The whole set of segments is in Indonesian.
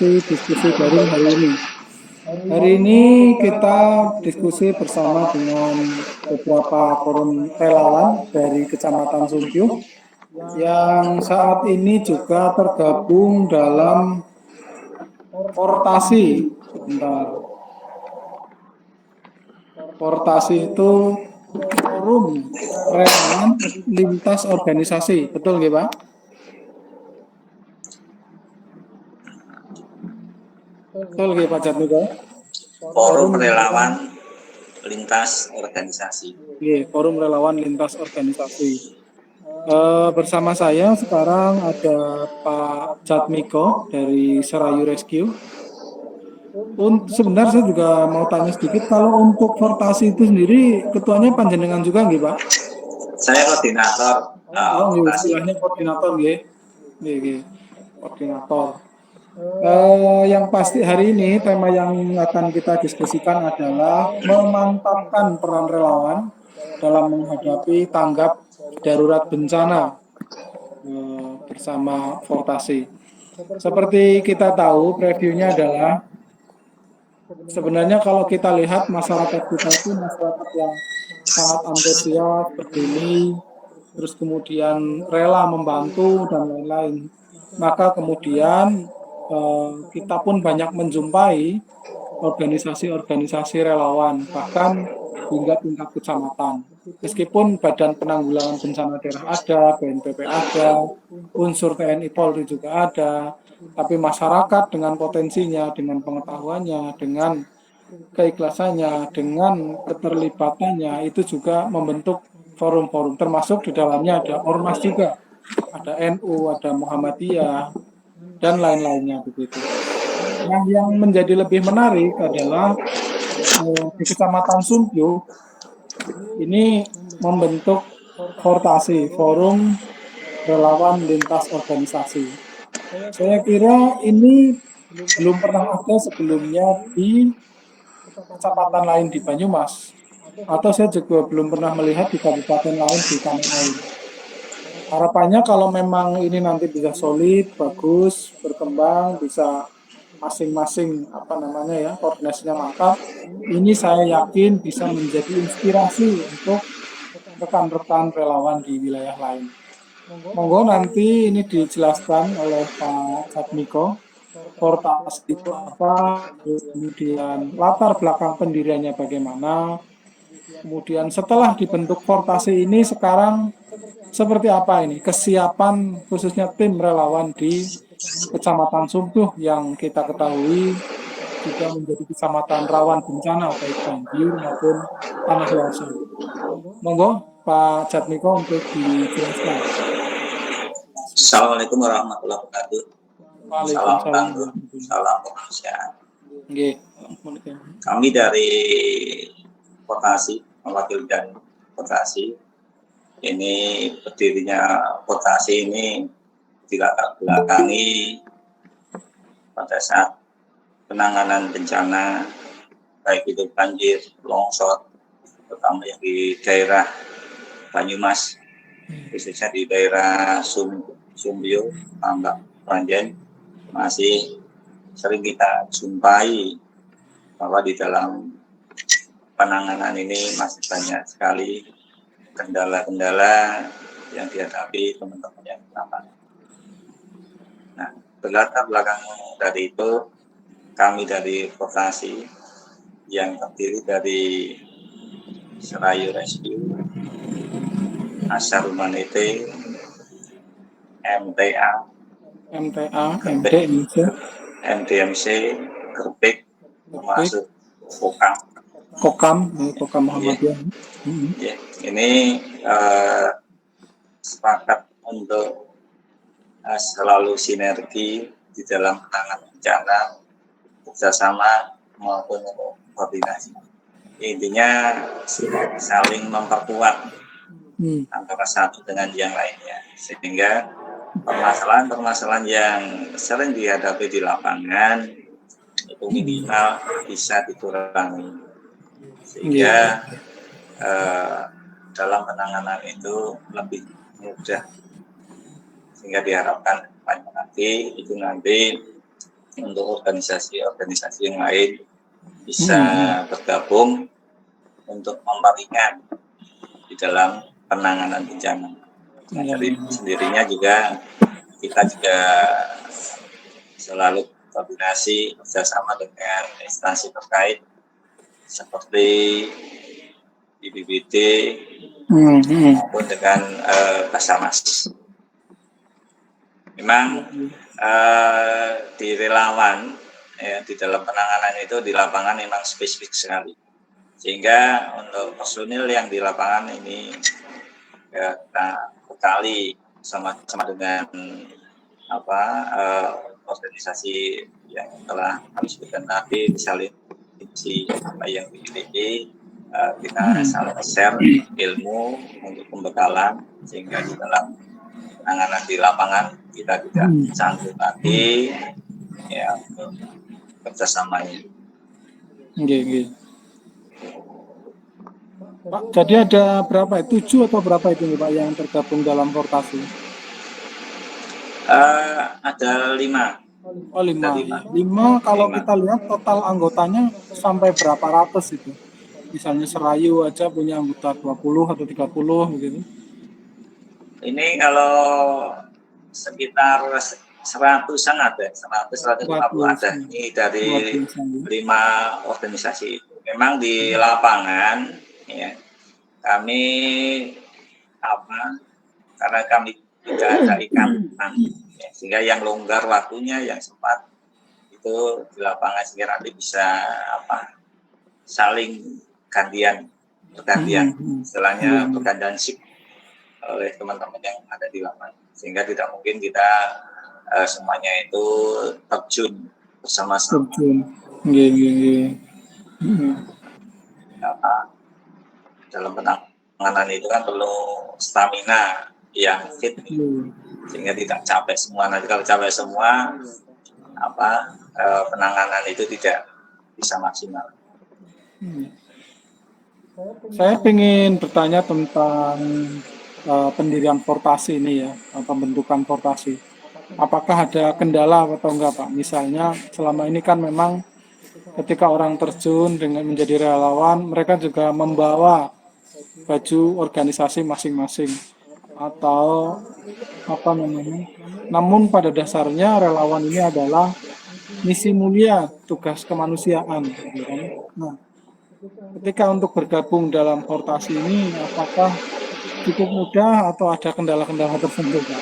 sesi diskusi daring hari ini. Hari ini kita diskusi bersama dengan beberapa forum relawan dari Kecamatan Sumpyuh yang saat ini juga tergabung dalam Portasi. Sebentar. Portasi itu forum relawan lintas organisasi, betul nggih Pak? Betul nggih Pak Jatmiko? Forum relawan lintas organisasi. Forum relawan lintas organisasi. Bersama saya sekarang ada Pak Jatmiko dari Serayu Rescue. Sebenarnya saya juga mau tanya sedikit, kalau untuk Portasi itu sendiri ketuanya panjenengan juga nggih Pak? Saya koordinator. Istilahnya koordinator nggih. Nggih, koordinator. Yang pasti hari ini tema yang akan kita diskusikan adalah memantapkan peran relawan dalam menghadapi tanggap darurat bencana bersama Portasi. Seperti kita tahu, previewnya adalah sebenarnya kalau kita lihat masyarakat kita itu masyarakat yang sangat antusias, peduli, terus kemudian rela membantu dan lain-lain. Maka kemudian kita pun banyak menjumpai organisasi-organisasi relawan, bahkan hingga tingkat kecamatan. Meskipun Badan Penanggulangan Bencana Daerah ada, BNPB ada, unsur TNI Polri juga ada, tapi masyarakat dengan potensinya, dengan pengetahuannya, dengan keikhlasannya, dengan keterlibatannya itu juga membentuk forum-forum, termasuk di dalamnya ada ormas juga, ada NU, ada Muhammadiyah, dan lain-lainnya begitu. Nah, yang menjadi lebih menarik adalah di Kecamatan Sumpyuh ini membentuk Portasi, Forum Relawan Lintas Organisasi. Saya kira ini belum pernah ada sebelumnya di kecamatan lain di Banyumas, atau saya juga belum pernah melihat di kabupaten lain di tanah air. Harapannya kalau memang ini nanti bisa solid, bagus, berkembang, bisa masing-masing koordinasinya mantap, ini saya yakin bisa menjadi inspirasi untuk rekan-rekan relawan di wilayah lain. Monggo nanti ini dijelaskan oleh Pak Jatmiko, Portasi itu apa, kemudian latar belakang pendiriannya bagaimana, kemudian setelah dibentuk Portasi ini sekarang seperti apa ini kesiapan khususnya tim relawan di Kecamatan Sumpyuh yang kita ketahui juga menjadi kecamatan rawan bencana baik banjir maupun tanah longsor. Monggo Pak Jatmiko untuk dijelaskan. Assalamualaikum warahmatullahi wabarakatuh. Salam Waalaikumsalam. bantu, salam kemanusiaan. Nggih. Kami dari Portasi, mewakili dari Portasi. Ini berdirinya Portasi ini dilatar belakangi pada saat penanganan bencana baik itu banjir, longsor, terutama yang di daerah Banyumas, khususnya di daerah Sumpyuh, Tambak, Panjen, masih sering kita jumpai bahwa di dalam penanganan ini masih banyak sekali kendala-kendala yang dihadapi teman-teman yang lapangan. Nah, berlatar belakang dari itu, kami dari Portasi yang terdiri dari Serayu Rescue, Asar Humanity, MTA, MDMC, Gerbek, termasuk Kokam Muhammadiyah. Ya, ini sepakat untuk selalu sinergi di dalam penanganan bencana, kerjasama maupun koordinasi. Intinya saling memperkuat antara satu dengan yang lainnya, sehingga permasalahan-permasalahan yang sering dihadapi di lapangan itu minimal bisa dikurangi, sehingga dalam penanganan itu lebih mudah, sehingga diharapkan nanti untuk organisasi-organisasi yang lain bisa bergabung untuk memperingat di dalam penanganan bencana. Nah, dari sendirinya juga kita juga selalu koordinasi bersama dengan instansi terkait seperti BPBD maupun dengan Basarnas. Memang di relawan ya, di dalam penanganan itu di lapangan memang spesifik sekali, sehingga untuk personil yang di lapangan ini ya, kita bekali sama dengan organisasi yang telah kami sebutkan tadi, misalnya apa yang dimiliki, kita saling share ilmu untuk pembekalan sehingga di dalam penanganan di lapangan kita tidak canggung hati ya untuk kerjasamanya. Pak, jadi ada berapa? 7 atau berapa itu nih Pak yang tergabung dalam Fortasi? Ada 5. Oh 5. 5 kalau kita lihat total anggotanya sampai berapa ratus itu? Misalnya Serayu aja punya anggota 20 atau 30 begitu. Ini kalau sekitar 100-an ada, 100-150 ada. Ini dari 5 organisasi. Memang di lapangan ya, kami karena kami tidak ada ikatan ya, sehingga yang longgar waktunya yang sempat itu di lapangan sehingga nanti bisa saling bergantian istilahnya pergantian shift oleh teman-teman yang ada di lapangan, sehingga tidak mungkin kita semuanya itu terjun bersama-sama. Dalam penanganan itu kan perlu stamina yang fit, sehingga tidak capek semua. Nanti kalau capek semua, penanganan itu tidak bisa maksimal. Saya ingin bertanya tentang pendirian Fortasi ini ya, pembentukan Fortasi. Apakah ada kendala atau enggak Pak? Misalnya selama ini kan memang ketika orang terjun dengan menjadi relawan, mereka juga membawa baju organisasi masing-masing atau namun pada dasarnya relawan ini adalah misi mulia, tugas kemanusiaan. Nah, ketika untuk bergabung dalam Fortasi ini, apakah cukup mudah atau ada kendala-kendala tertentu Pak?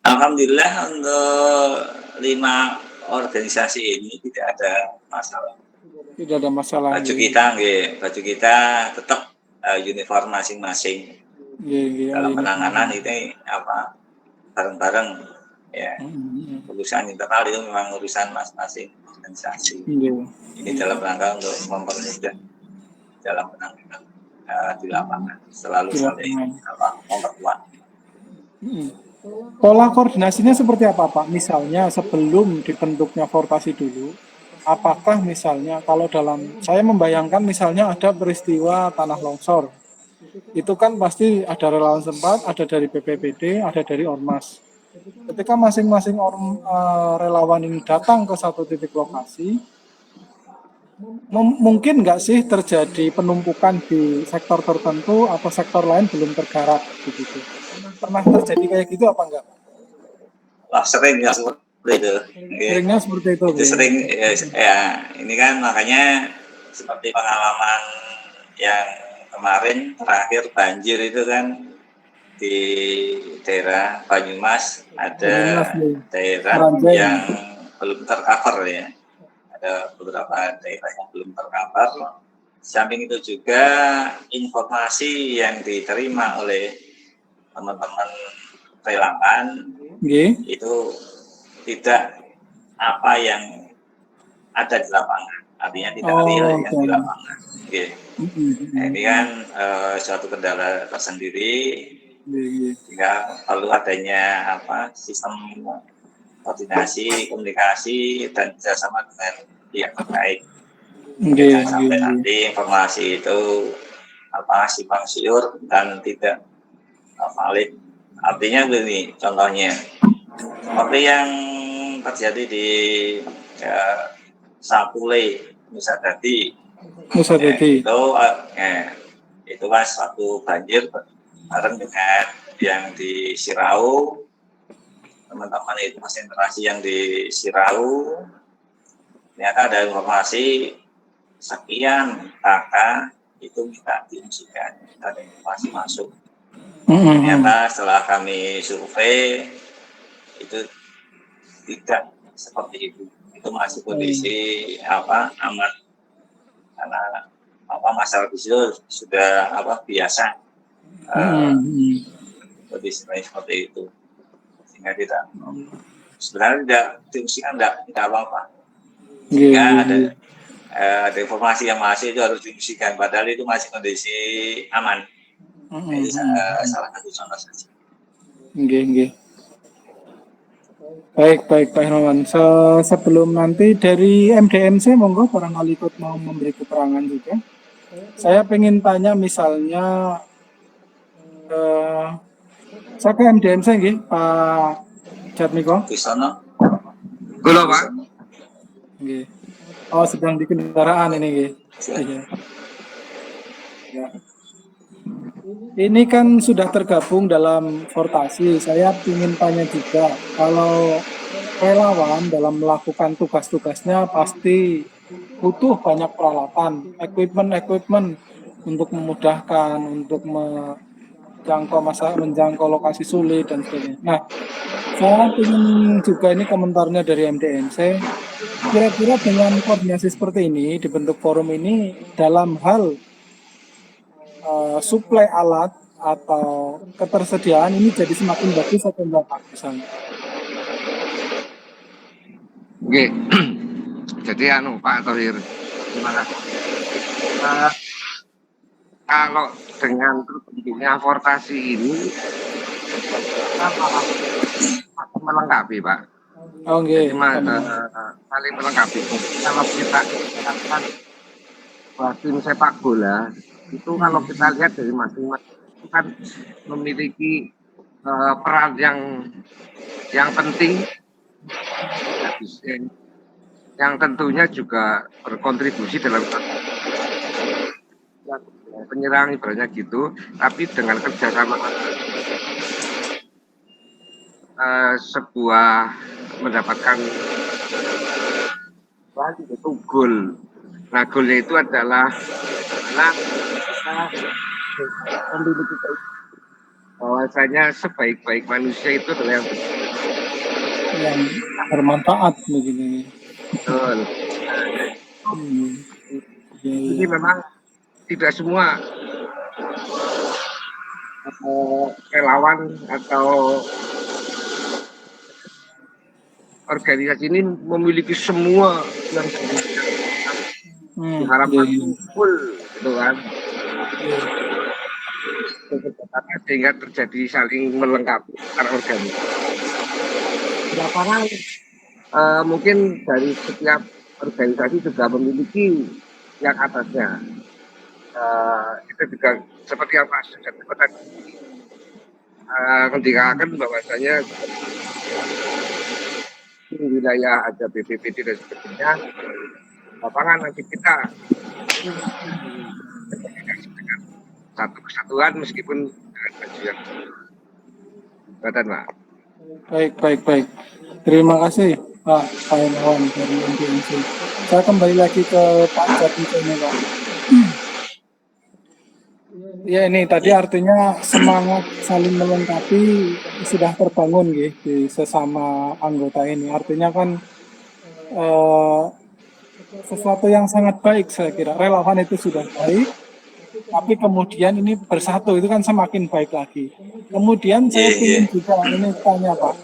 Alhamdulillah untuk 5 organisasi ini tidak ada masalah. Tidak ada masalah. Baju kita tetap uniform masing-masing. Dalam penanganan ini bareng-bareng ya. Urusan internal itu memang urusan masing-masing organisasi. Ini dalam rangka untuk mempermudah dalam penanganan di lapangan, selalu saling memperkuat. Pola koordinasinya seperti apa Pak? Misalnya sebelum dibentuknya Fortasi dulu, apakah misalnya kalau saya membayangkan misalnya ada peristiwa tanah longsor, itu kan pasti ada relawan setempat, ada dari BPBD, ada dari Ormas. Ketika masing-masing relawan ini datang ke satu titik lokasi, mungkin nggak sih terjadi penumpukan di sektor tertentu atau sektor lain belum tergarap begitu? Pernah terjadi kayak gitu apa enggak? Sering ya seperti itu. Seringnya seperti itu. Itu sering ya. Ini kan makanya seperti pengalaman yang kemarin terakhir banjir itu kan di daerah Banyumas ada daerah yang belum tercover ya. Ada beberapa daerah yang belum tercover. Samping itu juga informasi yang diterima oleh teman-teman relawan itu tidak apa yang ada di lapangan, artinya tidak real yang di lapangan. Nah, ini kan suatu kendala tersendiri, sehingga perlu adanya sistem koordinasi, komunikasi dan kerjasama dengan pihak terkait. Jangan sampai nanti informasi itu simpang siur dan tidak valid. Artinya begini, contohnya seperti yang terjadi di Sapule, Nusa Dadi. Nusa Dadi. Itu kan suatu banjir bareng dengan yang di Sirau. Teman-teman itu konsentrasi yang di Sirau, ternyata ada informasi sekian kakak itu minta diungsikan, ada informasi masuk. Ternyata setelah kami survei itu tidak seperti itu masih kondisi amat, karena masalah visual sudah biasa kondisi seperti itu, sehingga tidak sebenarnya tidak diungsikan, tidak apa-apa. Jika ada informasi yang masih itu harus diungsikan, padahal itu masih kondisi aman. Itu salah satu contoh saja. Baik Pak Hermawan. Sebelum nanti dari MDMC, monggo barangkali ikut mau memberi keterangan juga. Saya pengen tanya misalnya, saya ke MDMC nggih, Pak Jatmiko. Bisono. Halo Pak. Nggih. Oh, sedang di kendaraan ini nggih. Ya. Ini kan sudah tergabung dalam Fortasi. Saya ingin tanya juga, kalau relawan dalam melakukan tugas-tugasnya pasti butuh banyak peralatan, equipment untuk memudahkan, untuk menjangkau lokasi sulit dan sebagainya. Nah, saya ingin juga ini komentarnya dari MDMC. Kira-kira dengan koordinasi seperti ini, dibentuk forum ini dalam hal suplai alat atau ketersediaan ini jadi semakin bagus atau enggak Pak misalnya? Oke. Jadi Pak Thohir, terima kasih. Kalau dengan terbentuknya Fortasi ini masih melengkapi Pak. Oh nggih. Saling melengkapi. Kalau kita katakan buat tim sepak bola itu kalau kita lihat dari masing-masing itu kan memiliki peran yang penting, yang tentunya juga berkontribusi dalam penyerang ibaratnya gitu, tapi dengan kerjasama sebuah mendapatkan itu gol. Nah golnya itu adalah memiliki bahwasanya sebaik-baik manusia itu adalah yang bermanfaat begini. Betul. Jadi memang tidak semua relawan atau organisasi ini memiliki semua yang diharapkan full gitu kan. Sehingga terjadi saling melengkapi secara organik. Lapangan mungkin dari setiap organisasi juga memiliki yang atasnya. Itu juga seperti yang Pak Sujatmiko tadi mendikatakan bahwasanya di wilayah ada BPBD dan sebagainya, lapangan nanti kita dengan satu kesatuan meskipun dengan baju yang badan Pak. Baik. Terima kasih Pak Hermawan dari MDMC. Saya kembali lagi ke Pak Jatmiko ini Pak. Ya ini tadi artinya semangat saling melengkapi sudah terbangun di sesama anggota ini. Artinya kan sesuatu yang sangat baik saya kira. Relawan itu sudah baik, tapi kemudian ini bersatu itu kan semakin baik lagi. Kemudian saya ingin juga ini tanya Pak,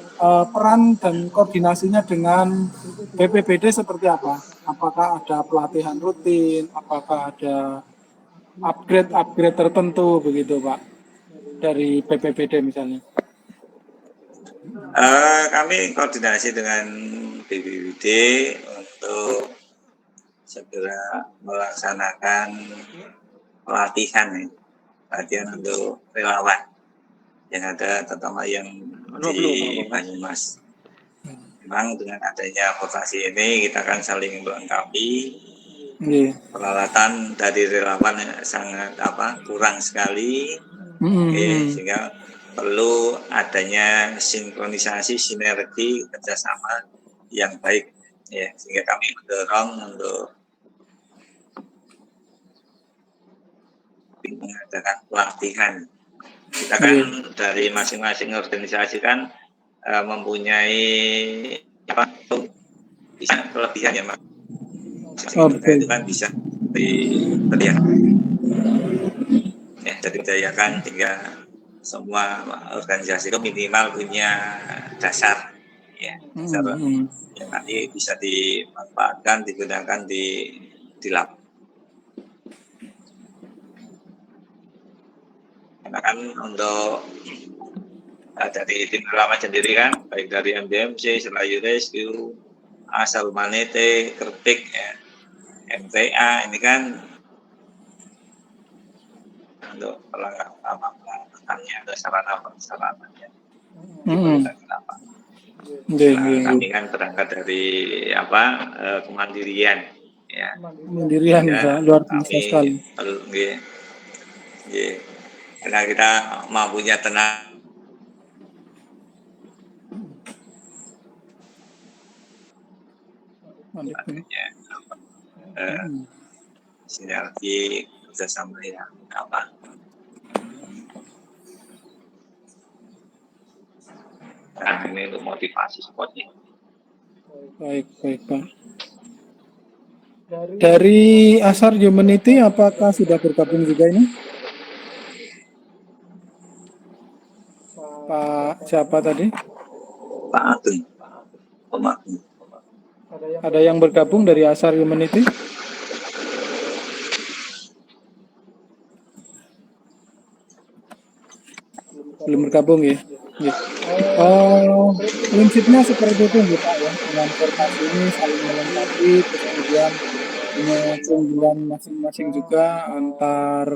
peran dan koordinasinya dengan BPBD seperti apa? Apakah ada pelatihan rutin? Apakah ada upgrade tertentu begitu Pak dari BPBD misalnya? Kami koordinasi dengan BPBD untuk segera melaksanakan pelatihan untuk relawan yang ada terutama yang di Banyumas. memang dengan adanya vokasi ini kita akan saling melengkapi. Nggih. Peralatan dari relawan sangat kurang sekali, sehingga perlu adanya sinkronisasi, sinergi, kerjasama yang baik, ya, sehingga kami mendorong untuk mengadakan pelatihan. Kita kan dari masing-masing organisasi kan mempunyai bisa kelebihan ya, Mas. Itu kan bisa diberdayakan hingga semua organisasi itu minimal punya dasar, ya, dasar yang nanti bisa dimanfaatkan, digunakan di lab. Karena kan untuk dari tim relawan sendiri kan, baik dari MDMC, Selayu Rescue, Asal Manete, Kerpik, ya, MTA, ini kan untuk perlengkapannya, ada sarana-prasarananya. Kami kan berangkat dari kemandirian, ya. Kemandirian, luar biasa sekali. Karena kita mampunya tenang. Sinergi kerjasama yang Nah, ini untuk motivasi spotnya. Baik Pak. Dari Asar Humanity apakah sudah bergabung juga ini? Pak siapa tadi? Pak Agung. Ada yang bergabung dari Asar Humanity? Belum bergabung ya? Prinsipnya seperti itu ya Pak ya. Dengan formasi ini saling melengkapi, terus kemudian punya keunggulan masing-masing juga antar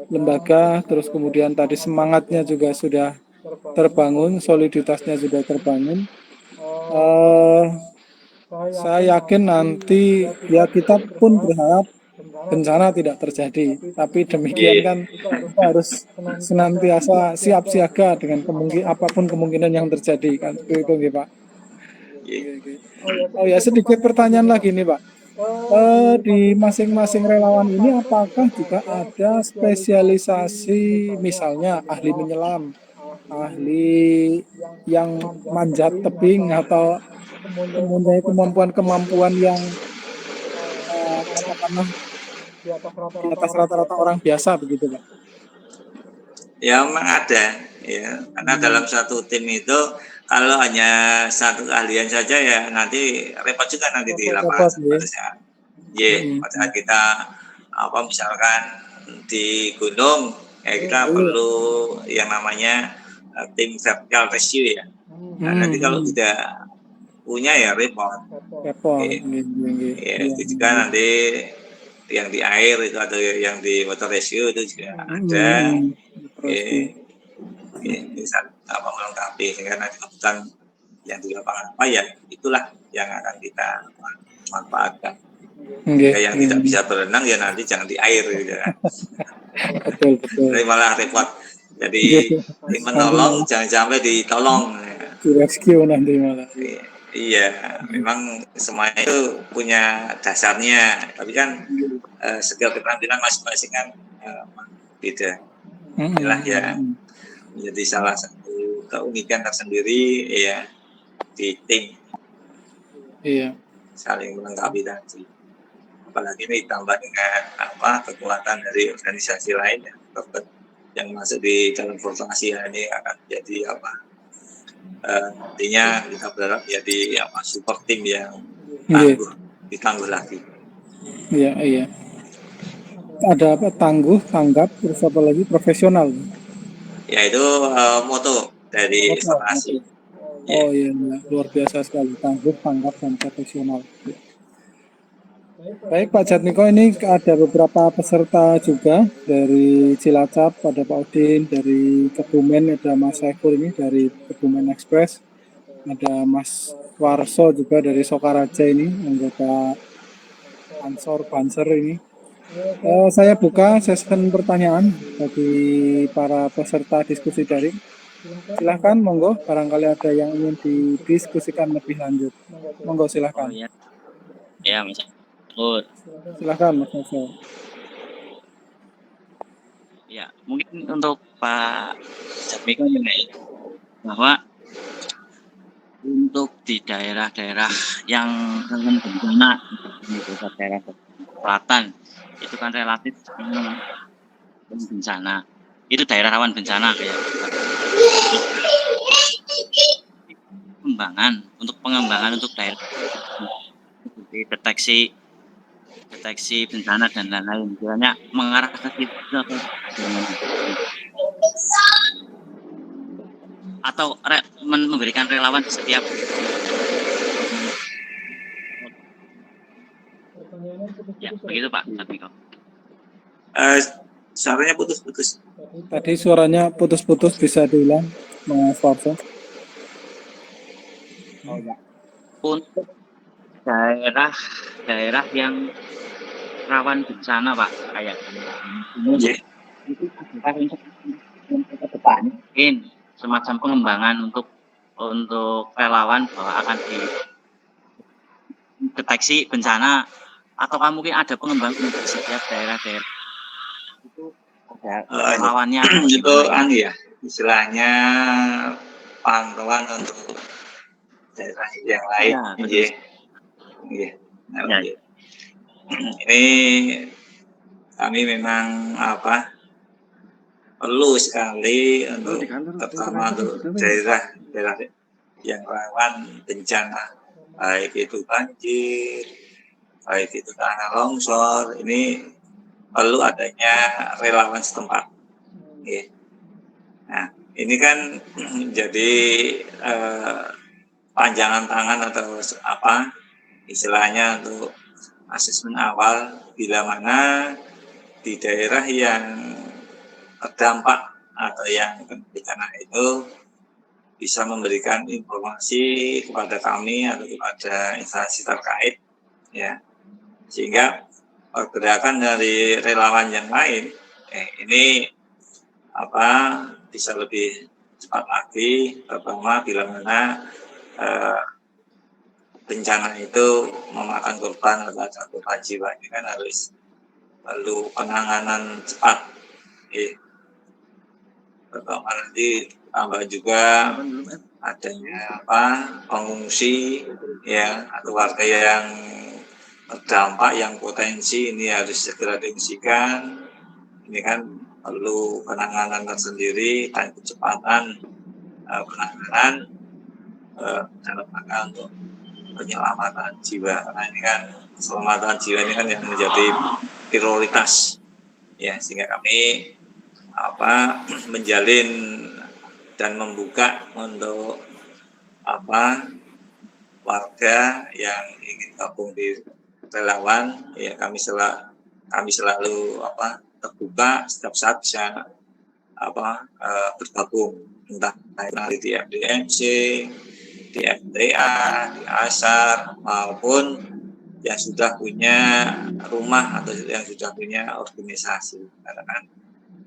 lembaga, terus kemudian tadi semangatnya juga sudah terbangun, soliditasnya sudah terbangun. Saya yakin nanti ya kita pun berharap bencana tidak terjadi, tapi demikian kan kita harus senantiasa siap siaga dengan apapun kemungkinan yang terjadi kan, seperti itu Pak. Oh ya, sedikit pertanyaan lagi nih Pak. Di masing-masing relawan ini apakah juga ada spesialisasi, misalnya ahli menyelam, ahli yang manjat tebing, atau mempunyai kemampuan yang katakanlah di atas rata-rata orang biasa begitu Pak? Ya memang ada ya, karena dalam satu tim itu kalau hanya satu keahlian saja ya nanti repot juga nanti di lapangan. Pada saat kita misalkan di gunung ya kita perlu yang namanya tim vertical rescue ya. Nah, nanti kalau tidak punya ya repot. Ya, itu juga nanti yang di air itu atau yang di water rescue itu juga ada. Bisa melengkapi sehingga nanti kebutuhan yang di lapangan ya itulah yang akan kita manfaatkan. Yang tidak bisa berenang ya nanti jangan di air gitu ya. Betul. Jadi malah repot. Jadi menolong jangan sampai ditolong. Di rescue nanti malah. Iya, memang semuanya itu punya dasarnya, tapi kan setiap keterampilan masing-masing kan beda. Inilah ya menjadi salah satu keunikan tersendiri ya di tim. Iya. Saling melengkapi tadi. Apalagi ini ditambah dengan kekuatan dari organisasi lain yang masuk di dalam formasi ini akan jadi nantinya kita berharap jadi super tim yang ditangguh lagi. Iya. Ada tangguh, tanggap, terus apa lagi profesional. Ya itu moto dari formasi. Oh iya, luar biasa sekali, tangguh, tanggap, dan profesional. Baik Pak Jatmiko, ini ada beberapa peserta juga dari Cilacap, ada Pak Udin, dari Kebumen ada Mas Saiful ini dari Kebumen Express. Ada Mas Warso juga dari Sokaraja ini, anggota Ansor Banser ini. Saya buka session pertanyaan bagi para peserta diskusi daring. Silahkan, monggo. Barangkali ada yang ingin didiskusikan lebih lanjut. Monggo, Oh silahkan. ya, ya Mas Pur. Silahkan, Mas Warso. Ya, mungkin untuk Pak Jatmiko ini bahwa untuk di daerah-daerah yang rawan bencana, di daerah selatan, itu kan relatif bencana. Itu daerah rawan bencana kayak pengembangan untuk daerah seperti deteksi bencana dan lain-lain. Kiranya mengarah ke situ atau memberikan relawan di setiap ya begitu Pak Jatmiko. Suaranya putus-putus. Tadi suaranya putus-putus, bisa diulang, Mas Warso. Untuk daerah yang rawan bencana Pak, kayak Iya. itu untuk ke depan mungkin semacam pengembangan untuk relawan bahwa akan dideteksi bencana ataukah mungkin ada pengembangan di setiap daerah-daerah itu ada relawannya Itu ya, istilahnya pantauan untuk daerah yang lain. Ya, betul. Iya. Iya. Ya. Ini kami memang perlu sekali untuk terutama untuk daerah yang rawan bencana, baik itu banjir, baik itu tanah longsor, ini perlu adanya relawan setempat. Nah, ini kan jadi panjangan tangan atau istilahnya untuk asesmen awal bila mana di daerah yang terdampak atau yang bencana itu bisa memberikan informasi kepada kami atau kepada instansi terkait, ya, sehingga pergerakan dari relawan yang lain ini bisa lebih cepat lagi, terutama bila mana bencana itu memakan korban atau ada korban jiwa. Ini kan perlu penanganan cepat. Terutama nanti tambah juga adanya pengungsi ya atau warga yang terdampak yang potensi ini harus segera diungsikan. Ini kan perlu penanganan tersendiri dan kecepatan penanganan dalam rangka untuk penyelamatan jiwa. Karena ini kan keselamatan jiwa ini kan yang menjadi prioritas ya, sehingga kami menjalin dan membuka untuk warga yang ingin gabung di relawan ya, kami selalu terbuka setiap saat bisa bergabung, entah di FDMC, di FTA, di ASAR maupun yang sudah punya rumah atau yang sudah punya organisasi. Karena kan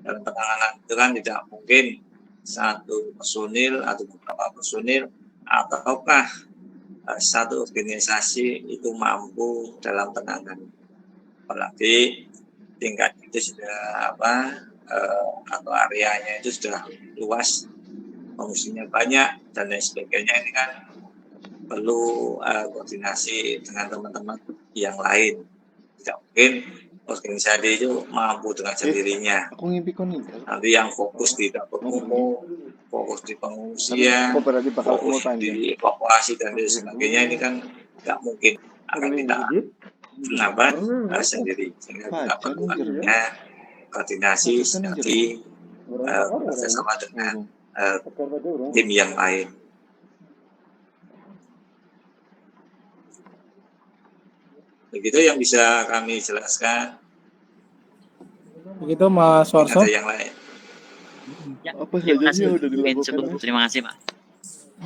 dalam penanganan itu kan tidak mungkin satu personil atau beberapa personil ataukah satu organisasi itu mampu dalam penanganan. Apalagi tingkat itu sudah atau areanya itu sudah luas, pengungsinya banyak dan lain sebagainya. Ini kan perlu koordinasi dengan teman-teman yang lain. Tidak mungkin organisasi itu mampu dengan sendirinya. Nanti yang fokus di dapur umum, fokus di pengungsian, fokus di evakuasi dan lain sebagainya, ini kan tidak mungkin akan kita sendiri, sehingga kita perlu adanya koordinasi sinergi bersama dengan tim yang lain. Begitu yang bisa kami jelaskan. Begitu Mas Warso. Ada yang lain? Ya, terima kasih Pak.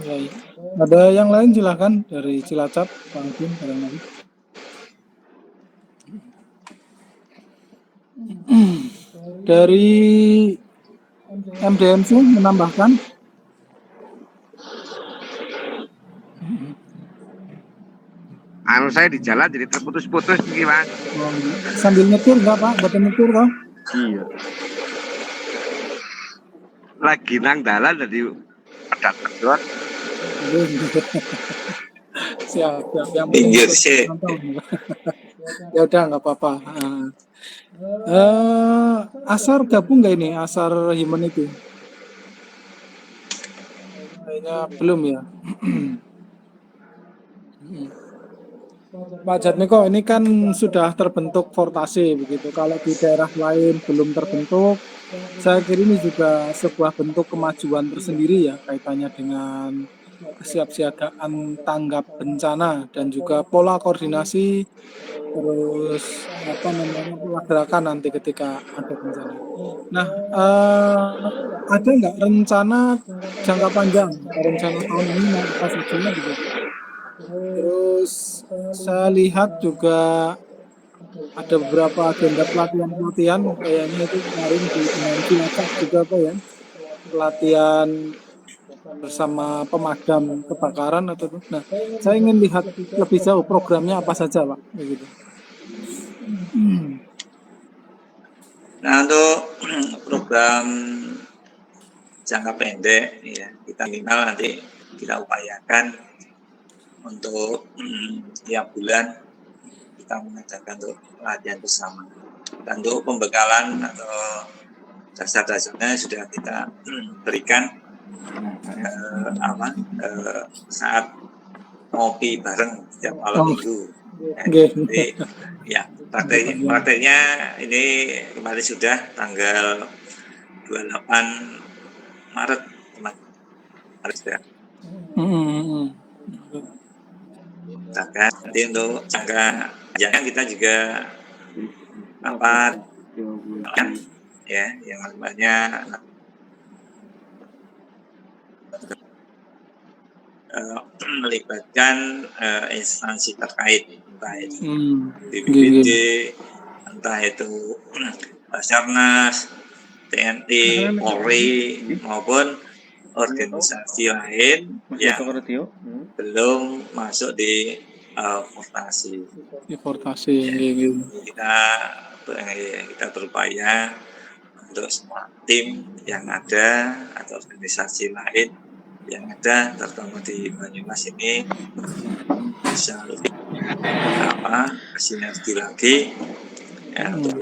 Ya, ya. Ada yang lain silakan dari Cilacap, Pak Hakim barangkali. Dari MDMC menambahkan. Anu saya di jalan jadi terputus-putus nih Mas. Oh, sambil nyetir nggak Pak? Buat nyetir toh? Iya. Lagi nang dalan jadi pedak pedot. Siap, siap. Yang penting Pinggir ikut sih. pantau. Ya udah nggak apa-apa. Asar gabung nggak ini? Asar Humanity? Kayaknya belum ya. Pak Jatmiko, ini kan sudah terbentuk Fortasi begitu. Kalau di daerah lain belum terbentuk, saya kira ini juga sebuah bentuk kemajuan tersendiri ya kaitannya dengan kesiapsiagaan tanggap bencana dan juga pola koordinasi terus apa namanya pola gerakan nanti ketika ada bencana. Nah, ada nggak rencana jangka panjang, rencana tahun ini mau apa saja begitu? Terus saya lihat juga ada beberapa agenda pelatihan-pelatihan kayaknya itu kemarin di dengan Cilacap juga apa ya pelatihan bersama pemadam kebakaran atau itu. Nah, saya ingin lihat lebih jauh programnya apa saja Pak begitu. Nah, untuk program jangka pendek ya kita minimal nanti kita upayakan untuk tiap bulan kita mengadakan untuk latihan bersama. Dan untuk pembekalan atau dasar-dasarnya sudah kita berikan saat ngopi bareng setiap malam minggu. Jadi ya prakteknya ini kemarin sudah tanggal 28 Maret kemarin sudah. Bahkan nanti untuk jangka panjangnya kita juga ya yang namanya melibatkan instansi terkait entah itu BPBD, entah itu Basarnas, TNI, Polri maupun organisasi lain yang belum masuk di Fortasi. Di Fortasi kita berupaya untuk semua tim yang ada atau organisasi lain yang ada terutama di Banyumas ini bisa lebih sinergi lagi untuk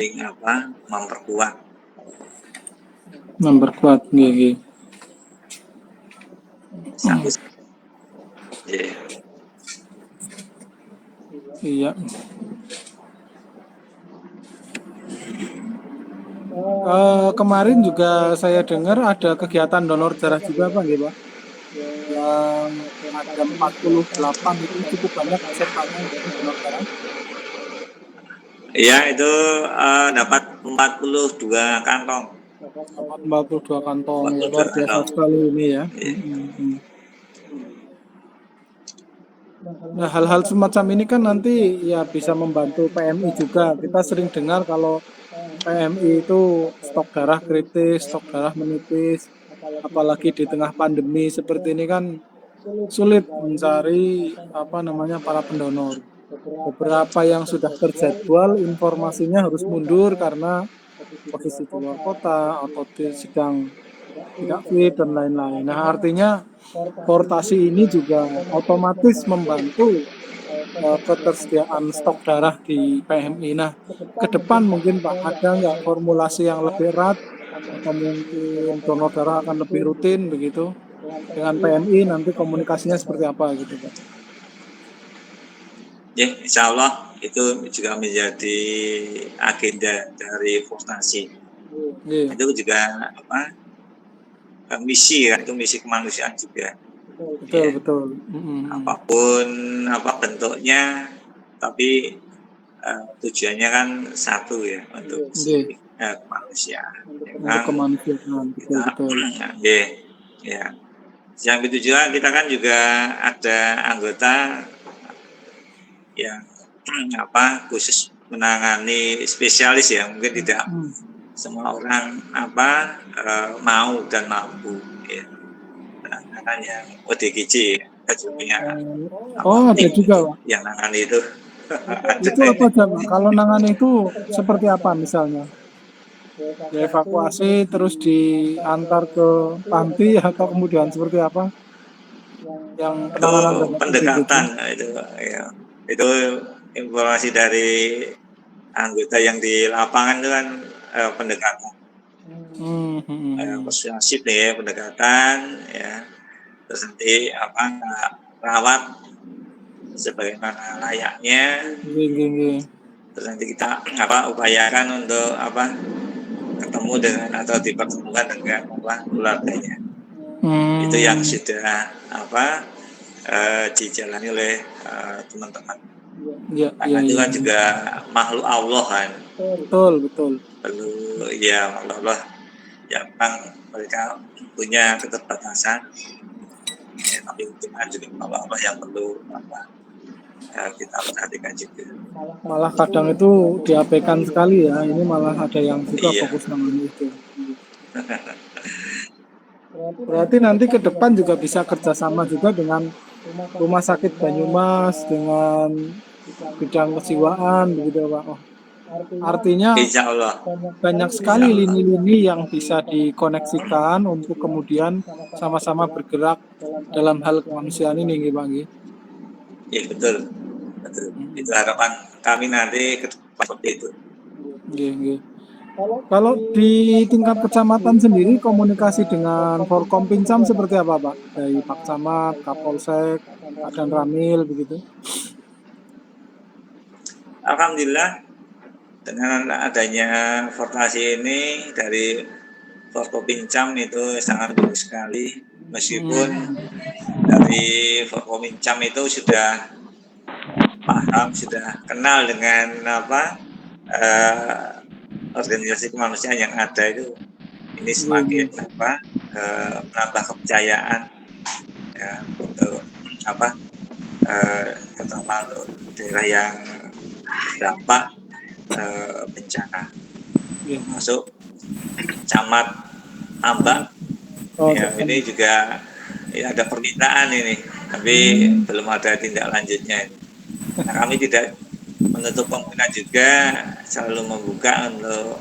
memperkuat sampai iya. Kemarin juga saya dengar ada kegiatan donor darah juga Pak, ya Pak? Yang ada 48 itu cukup banyak pesertanya donor darah. Iya, itu dapat 42 kantong. 42 kantong, luar biasa sekali ini ya. Nah, hal-hal semacam ini kan nanti ya bisa membantu PMI juga. Kita sering dengar kalau PMI itu stok darah kritis, stok darah menipis, apalagi di tengah pandemi seperti ini kan sulit mencari para pendonor. Beberapa yang sudah terjadwal informasinya harus mundur karena posisi di luar kota atau sedang tidak fit dan lain-lain. Nah, artinya Fortasi ini juga otomatis membantu ketersediaan stok darah di PMI. Nah, ke depan mungkin Pak ada nggak formulasi yang lebih erat atau mungkin donor darah akan lebih rutin begitu dengan PMI nanti komunikasinya seperti apa gitu Pak? Ya, insya Allah itu juga menjadi agenda dari Fortasi. Itu juga misi ya, itu misi kemanusiaan juga. Betul. Apapun bentuknya, tapi tujuannya kan satu ya untuk kemanusiaan. Untuk kemanusiaan, betul. Ya. Yang kedua kita kan juga ada anggota yang khusus menangani spesialis ya, mungkin tidak semua orang mau dan mampu ya. Penanganan yang ODGJ kita juga punya Oh, ada tim juga, untuk Pak. yang nangani itu. Itu apa aja, Pak? Kalau nangani itu seperti apa misalnya? Dievakuasi terus diantar ke panti atau kemudian seperti apa? Yang Itu penanganan terhadap ODGJ. pendekatan itu ya. Itu informasi dari anggota yang di lapangan itu kan pendekatan. Persuasif nih ya, pendekatan ya. Terus nanti rawat sebagaimana layaknya. Terus nanti kita upayakan untuk ketemu dengan atau dipertemukan dengan keluarganya. Itu yang sudah dijalani oleh teman-teman. Karena itu kan juga makhluk Allah kan. Betul. Perlu ya makhluk Allah. Ya memang mereka punya keterbatasan. Ya, tapi Tuhan juga makhluk Allah yang perlu kita perhatikan juga. Malah kadang itu diabaikan sekali ya. Ini malah ada yang juga fokus namanya itu. Berarti nanti ke depan juga bisa kerjasama juga dengan Rumah Sakit Banyumas, dengan bidang kejiwaan begitu Pak. Oh, artinya Insya Allah banyak sekali lini-lini yang bisa dikoneksikan untuk kemudian sama-sama bergerak dalam hal kemanusiaan ini, Pak. Iya betul. Itu harapan kami nanti ke depan seperti itu. Kalau di tingkat kecamatan sendiri komunikasi dengan Forkompinjam seperti apa, Pak? Dari Pak Camat, Kapolsek, Pak Dan Ramil begitu. Alhamdulillah dengan adanya formasi ini dari Forkompinjam itu sangat bagus sekali, meskipun dari Forkompinjam itu sudah paham, sudah kenal dengan organisasi kemanusiaan yang ada itu, ini semakin menambah kepercayaan ya, untuk terutama untuk daerah yang dampak bencana, masuk Camat Tambak. Ini juga ya, ada permintaan ini, tapi belum ada tindak lanjutnya. Nah, kami tidak menutup kemungkinan juga selalu membuka untuk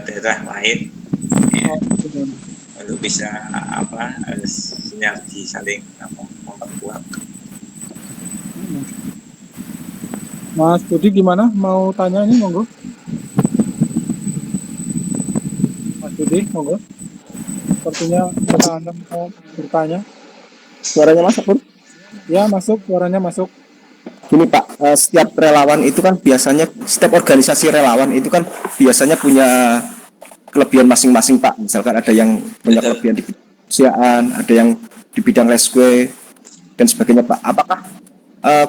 daerah lain ya, untuk bisa sinergi saling memperkuat. Mas Budi gimana? Mau tanya ini monggo? Mas Budi monggo. Sepertinya Anda mau bertanya. Suaranya masuk, Bud? Ya masuk, suaranya masuk. Gini Pak, setiap relawan itu kan biasanya, setiap organisasi relawan itu kan biasanya punya kelebihan masing-masing Pak. Misalkan ada yang punya kelebihan di bidang kemanusiaan, ada yang di bidang rescue dan sebagainya Pak. Apakah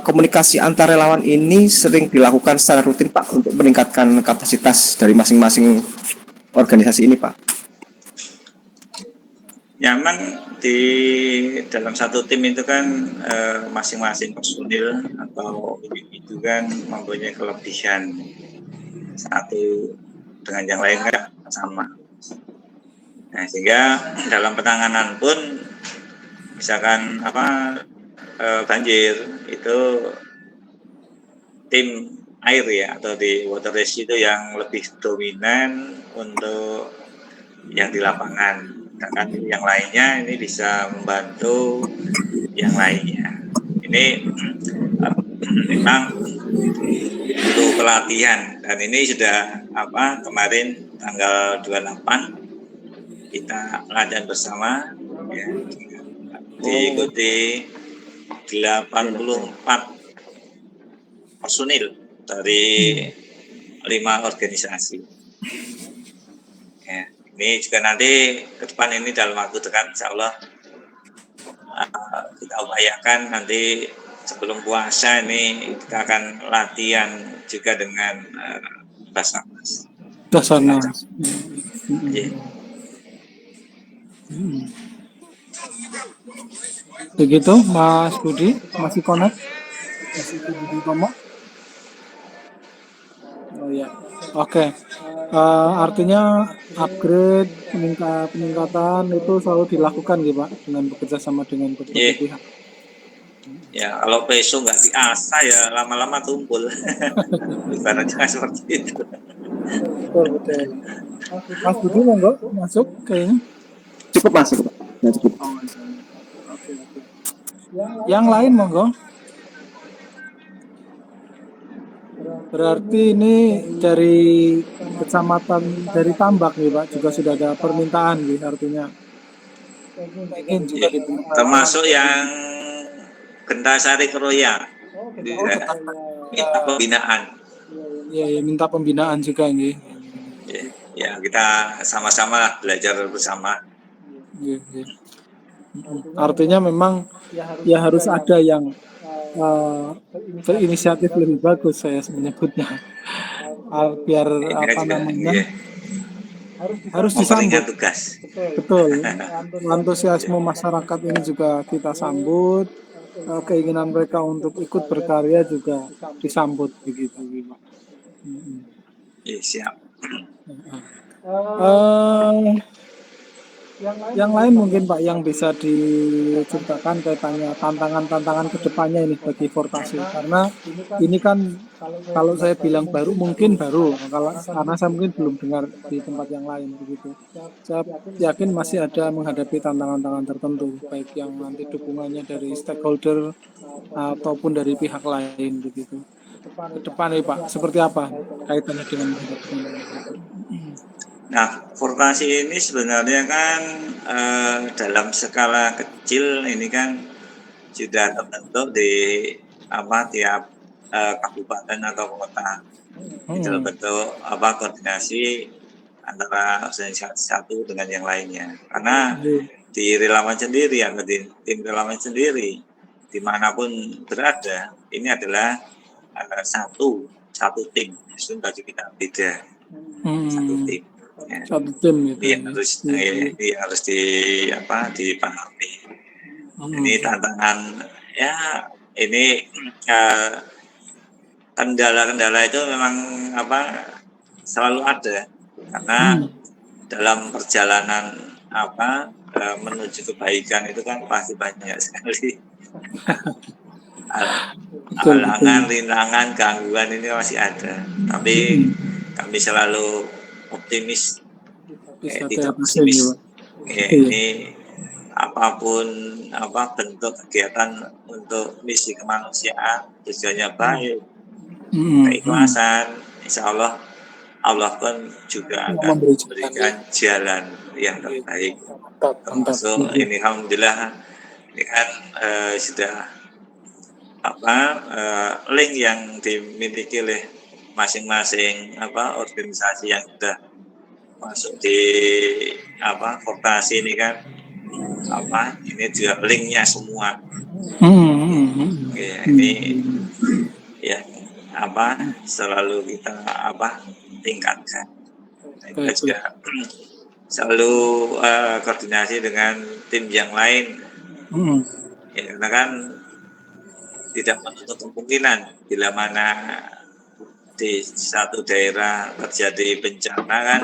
komunikasi antar relawan ini sering dilakukan secara rutin Pak untuk meningkatkan kapasitas dari masing-masing organisasi ini Pak? Ya memang di dalam satu tim itu kan masing-masing personil atau individu kan mempunyai kelebihan satu dengan yang lain kan sama. Nah, sehingga dalam penanganan pun misalkan banjir itu tim air ya atau di water rescue itu yang lebih dominan untuk yang di lapangan. Sedangkan yang lainnya ini bisa membantu yang lainnya. Ini memang perlu pelatihan dan ini sudah kemarin tanggal 28 kita latihan bersama ya, diikuti 84 personil dari 5 organisasi. Ya. Ini juga nanti ke depan ini dalam waktu dekat insya Allah kita upayakan nanti sebelum puasa ini kita akan latihan juga dengan Basarnas. Basarnas. Begitu, Mas Budi, masih connect? Masih Budi Tomo? Oh ya, oke. Artinya upgrade, peningkatan itu selalu dilakukan gitu Pak, dengan bekerja sama dengan berbagai Iya. pihak. Ya, kalau peso nggak diasah ya lama-lama tumpul. Ibaratnya seperti itu. Betul, betul. Mas Budi monggo masuk kayaknya. Cukup masuk, Pak. Ya, cukup. Oke, oke. Yang lain monggo. Berarti ini dari kecamatan dari Tambak nih Pak, juga sudah ada permintaan gitu artinya ingin juga Ya, dibentuk. termasuk yang Gentasari Keroya. Oh, Ya, tetap minta pembinaan. ya, ya minta pembinaan juga nih. Ya, ya, kita sama-sama belajar bersama. Ya, ya. Artinya memang ya harus ada yang berinisiatif lebih bagus saya menyebutnya. Biar Ini apa juga namanya ya, harus memberikan disambut. tugas. Betul. Antusiasme masyarakat ini juga kita sambut. Keinginan mereka untuk ikut berkarya juga disambut begitu. Ya, siap. Eh, yang lain mungkin Pak yang bisa diceritakan kaitannya tantangan-tantangan kedepannya ini bagi Fortasi karena ini kan kalau saya bilang baru mungkin baru kalau karena saya mungkin belum dengar di tempat yang lain begitu. Saya yakin masih ada menghadapi tantangan-tantangan tertentu baik yang nanti dukungannya dari stakeholder ataupun dari pihak lain begitu. Ke depan nih Pak, seperti apa kaitannya dengan menghadapi tantangan itu? Nah, formasi ini sebenarnya kan dalam skala kecil ini kan sudah terbentuk di tiap kabupaten atau kota. Itu bentuk koordinasi antara organisasi satu dengan yang lainnya. Karena di relawan sendiri atau di tim relawan sendiri dimanapun berada ini adalah satu tim. Itu bagi kita beda satu tim. Ya. Satu tim gitu. Ini harus dipahami. Ini tantangan ya ini kendala-kendala itu memang selalu ada karena dalam perjalanan menuju kebaikan itu kan pasti banyak sekali halangan, rintangan, gangguan ini masih ada. Tapi kami selalu optimis, tidak pesimis. Ini apapun bentuk kegiatan untuk misi kemanusiaan tujuannya baik, keikhlasan, insya Allah pun juga akan memberikan jalan yang terbaik. Termasuk ini alhamdulillah ini kan sudah link yang dimiliki oleh masing-masing organisasi yang sudah masuk di Fortasi ini kan ini juga linknya semua. Oke, ini ya selalu kita tingkatkan. Kita juga selalu koordinasi dengan tim yang lain. Ya, karena kan tidak menutup kemungkinan bila mana di satu daerah terjadi bencana kan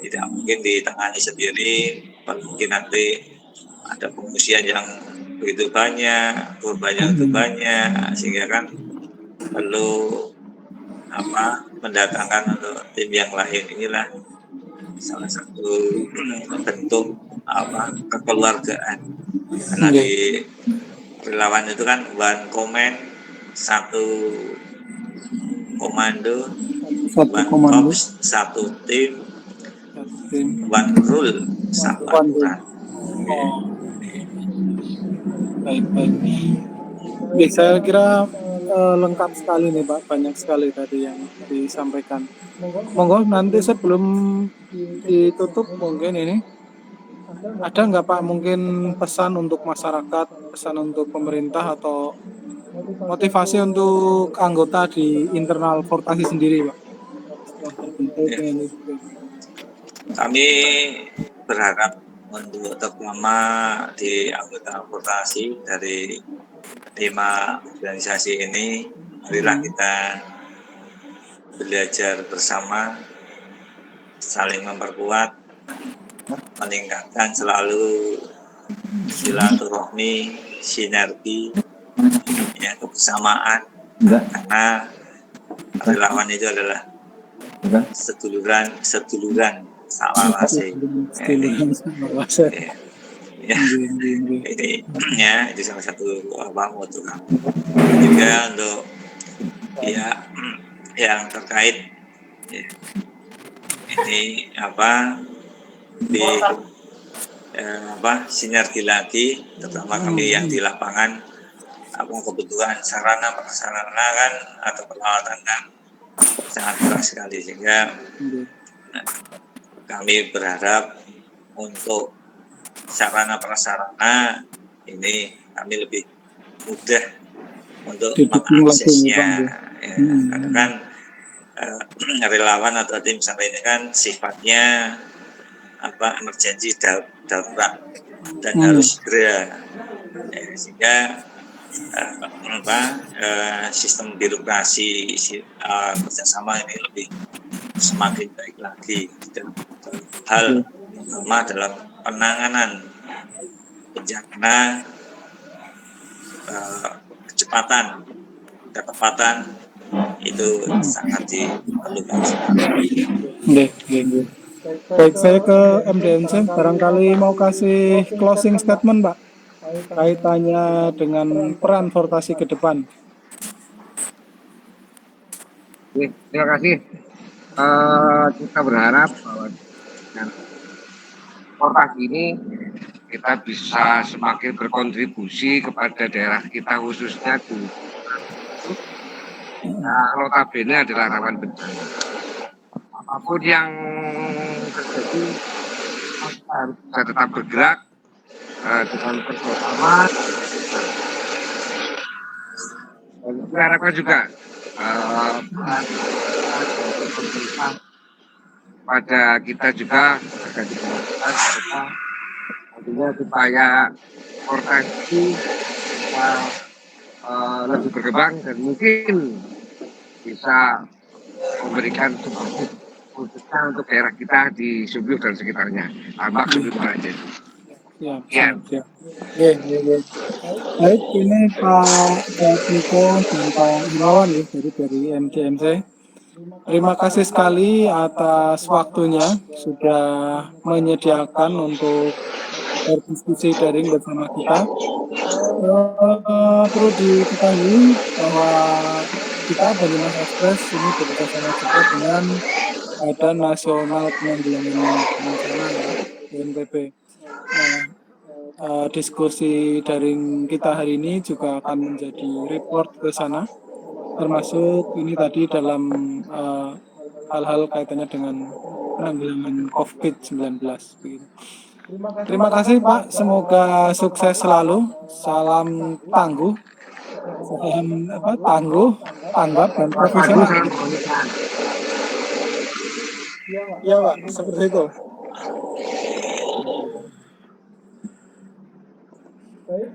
tidak mungkin ditangani sendiri, mungkin nanti ada pengungsian yang begitu banyak, korban yang begitu banyak, sehingga kan perlu mendatangkan untuk tim yang lain. Inilah salah satu bentuk kekeluargaan. Karena di relawan itu kan one comment, satu komando, one corps, satu tim, one rule, satu aturan. Baik. Oke, saya kira lengkap sekali nih Pak, banyak sekali tadi yang disampaikan. Monggo nanti sebelum ditutup mungkin ini ada nggak Pak mungkin pesan untuk masyarakat, pesan untuk pemerintah atau motivasi untuk anggota di internal Fortasi sendiri Pak? Kami berharap untuk terutama di anggota korporasi dari 5 organisasi ini, marilah kita belajar bersama, saling memperkuat, meningkatkan selalu silaturahmi, sinergi, ya, kebersamaan, karena relawan itu adalah seduluran salawase. Ya, ini ya itu salah satu moto kami. Juga untuk ya yang terkait ya, ini di sinergi lagi, terutama kami yang di lapangan, kebutuhan sarana prasarana kan atau peralatan kan sangat kurang sekali, sehingga kami berharap untuk sarana prasarana ini kami lebih mudah untuk mengaksesnya. Karena kan relawan atau tim sampai ini kan sifatnya emergensi darurat dan harus segera, sehingga sistem birokrasi kerjasama ini lebih semakin baik lagi dalam hal terutama dalam penanganan bencana, kecepatan, ketepatan itu sangat diperlukan sekali. Baik, saya ke MDMC, barangkali mau kasih closing statement, Pak, kaitannya dengan peran Fortasi ke depan. Terima kasih. Kita berharap bahwa dengan Fortasi ini kita bisa semakin berkontribusi kepada daerah kita, khususnya di notabene adalah rawan bencana. Apapun yang terjadi, kita harus bisa tetap bergerak dengan bersama. Dan kita harapkan juga pada kita juga agar kita artinya supaya Fortasi lebih berkembang dan mungkin bisa memberikan khususnya untuk daerah kita di Subiuk dan sekitarnya, Tambak, Subiuk, Majen. Siap. Baik, ini Pak Niko dan Pak Ilawan ya dari MDMC. Terima kasih sekali atas waktunya sudah menyediakan untuk berdiskusi daring bersama kita. Perlu diketahui bahwa kita Banyumas Express ini bekerjasama juga dengan Badan Nasional Penanggulangan Bencana BNPB. Diskusi daring kita hari ini juga akan menjadi report ke sana, termasuk ini tadi dalam hal-hal kaitannya dengan penanggulangan COVID-19. Terima kasih Pak, semoga sukses selalu. Salam tangguh, tanggap dan profesional. Iya Pak, seperti itu.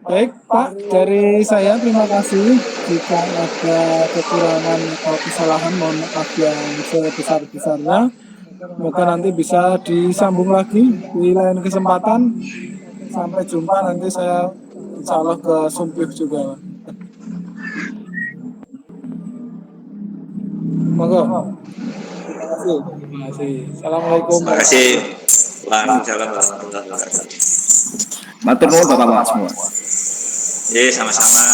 Baik Pak, dari saya terima kasih. Jika ada kekurangan atau kesalahan, mohon maaf yang sebesar-besarnya. Semoga nanti bisa disambung lagi di lain kesempatan. Sampai jumpa, nanti saya insya Allah ke Sumpih juga. Monggo. Terima kasih. Assalamualaikum. Terima kasih. Waalaikumsalam warahmatullahi wabarakatuh. Matur nuwun Bapak-bapak semua. Sama-sama.